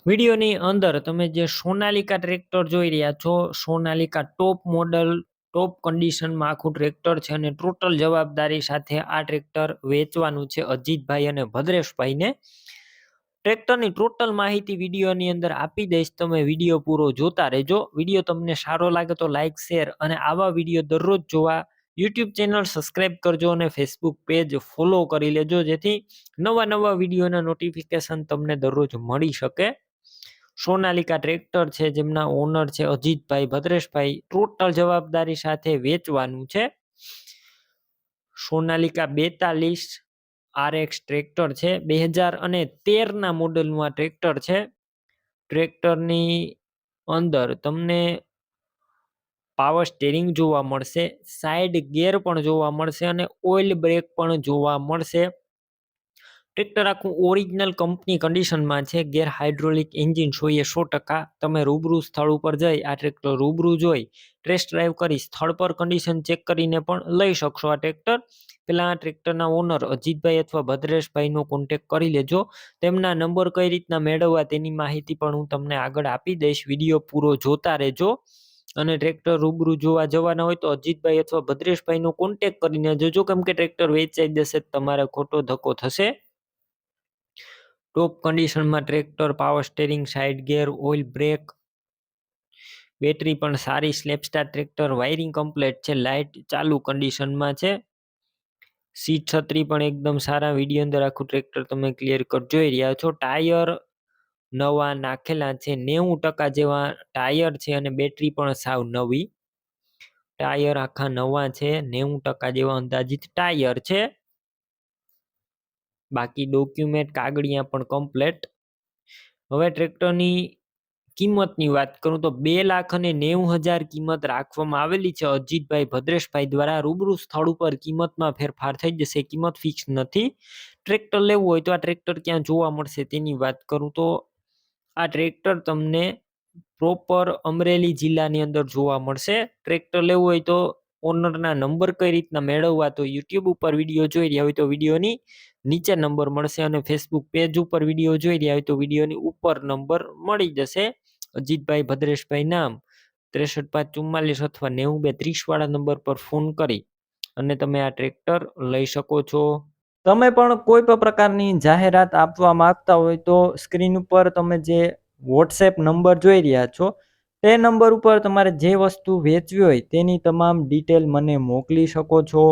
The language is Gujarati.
વિડીયોની અંદર તમે જે સોનાલિકા ટ્રેક્ટર જોઈ રહ્યા છો, સોનાલિકા ટોપ મોડલ, ટોપ કન્ડિશનમાં આખું ટ્રેક્ટર છે અને ટોટલ જવાબદારી સાથે આ ટ્રેક્ટર વેચવાનું છે અજીતભાઈ અને ભદ્રેશભાઈને. ટ્રેક્ટરની ટોટલ માહિતી વિડીયોની અંદર આપી દઈશ, તમે વિડીયો પૂરો જોતા રહેજો. વિડીયો તમને સારો લાગે તો લાઇક, શેર અને આવા વિડીયો દરરોજ જોવા યુટ્યુબ ચેનલ સબસ્ક્રાઇબ કરજો અને ફેસબુક પેજ ફોલો કરી લેજો, જેથી નવા વિડીયોના નોટિફિકેશન તમને દરરોજ મળી શકે. સોનાલિકા ટ્રેક્ટર છે જેમના ઓનર છે અજીતભાઈ, ભદ્રેશભાઈ, ટોટલ જવાબદારી સાથે વેચવાનું છે. સોનાલિકા 42 RX ટ્રેક્ટર છે, 2013ના મોડલનું આ ટ્રેક્ટર છે. ટ્રેક્ટરની અંદર તમને પાવર સ્ટેરિંગ જોવા મળશે, સાઈડ ગેર પણ જોવા મળશે અને ઓઇલ બ્રેક પણ જોવા મળશે. ટ્રેક્ટર આખું ઓરિજિનલ કંપની કન્ડિશનમાં છે. ગેર હાઇડ્રોલિક એન્જિન 100%. તમે રૂબરૂ સ્થળ ઉપર જઈ આ ટ્રેક્ટર રૂબરૂ જોઈ ટેસ્ટ ડ્રાઈવ કરી સ્થળ પર કન્ડિશન ચેક કરીને પણ લઈ શકશો આ ટ્રેક્ટર. પેલા આ ટ્રેક્ટરના ઓનર અજીતભાઈ અથવા ભદ્રેશભાઈનો કોન્ટેક કરી લેજો. તેમના નંબર કઈ રીતના મેળવવા તેની માહિતી પણ હું તમને આગળ આપી દઈશ. વિડીયો પૂરો જોતા રહેજો. અને ટ્રેક્ટર રૂબરૂ જોવા જવાના હોય તો અજીતભાઈ અથવા ભદ્રેશભાઈનો કોન્ટેક કરીને જજો, કેમ કે ટ્રેક્ટર વેચાઈ જશે તમારે ખોટો ધક્કો થશે. ટોપ કન્ડિશનમાં ટ્રેક્ટર, પાવર સ્ટેરિંગ, સાઇડ ગેર, ઓઇલ બ્રેક, બેટરી પણ સારી, slap star tractor, wiring complete છે, લાઇટ ચાલુ કન્ડિશનમાં છે. સીટ છત્રી પણ એકદમ સારા. વિડીયો અંદર આખું ટ્રેક્ટર તમે ક્લિયર કટ જોઈ રહ્યા છો. ટાયર નવા નાખેલા છે, 90% જેવા ટાયર છે અને બેટરી પણ સાવ નવી. ટાયર આખા નવા છે, 90% જેવા અંદાજિત ટાયર છે. બાકી ડોક્યુમેન્ટ કાગળિયા પણ કમ્પ્લીટ. હવે ટ્રેક્ટરની કિંમતની વાત કરું તો 2,90,000 કિંમત રાખવામાં આવેલી છે અજીતભાઈ, ભદ્રેશભાઈ દ્વારા. રૂબરૂ સ્થળ ઉપર કિંમતમાં ફેરફાર થઈ જશે, કિંમત ફિક્સ નથી. ટ્રેક્ટર લેવું હોય તો આ ટ્રેક્ટર ક્યાં જોવા મળશે તેની વાત કરું તો આ ટ્રેક્ટર તમને પ્રોપર અમરેલી જિલ્લાની અંદર જોવા મળશે. ટ્રેક્ટર લેવું હોય તો ઓનરના નંબર કઈ રીતના મેળવવા, તો યુટ્યુબ ઉપર વિડીયો જોઈ રહ્યા હોય તો વિડીયોની નીચે નંબર મળશે અને ફેસબુક પેજ ઉપર વિડીયો જોઈ રહ્યા હોય તો વિડીયોની ઉપર નંબર મળી જશે. અજીતભાઈ, ભદ્રેશભાઈ નામ 63,544 અથવા 92,30 વાળા નંબર પર ફોન કરી અને તમે આ ટ્રેક્ટર લઈ શકો છો. તમે પણ કોઈ પણ પ્રકારની જાહેરાત આપવા માંગતા હોય તો સ્ક્રીન ઉપર તમે જે વોટ્સએપ નંબર જોઈ રહ્યા છો તે નંબર ઉપર તમારે જે વસ્તુ વેચવી હોય તેની તમામ ડિટેલ મને મોકલી શકો છો.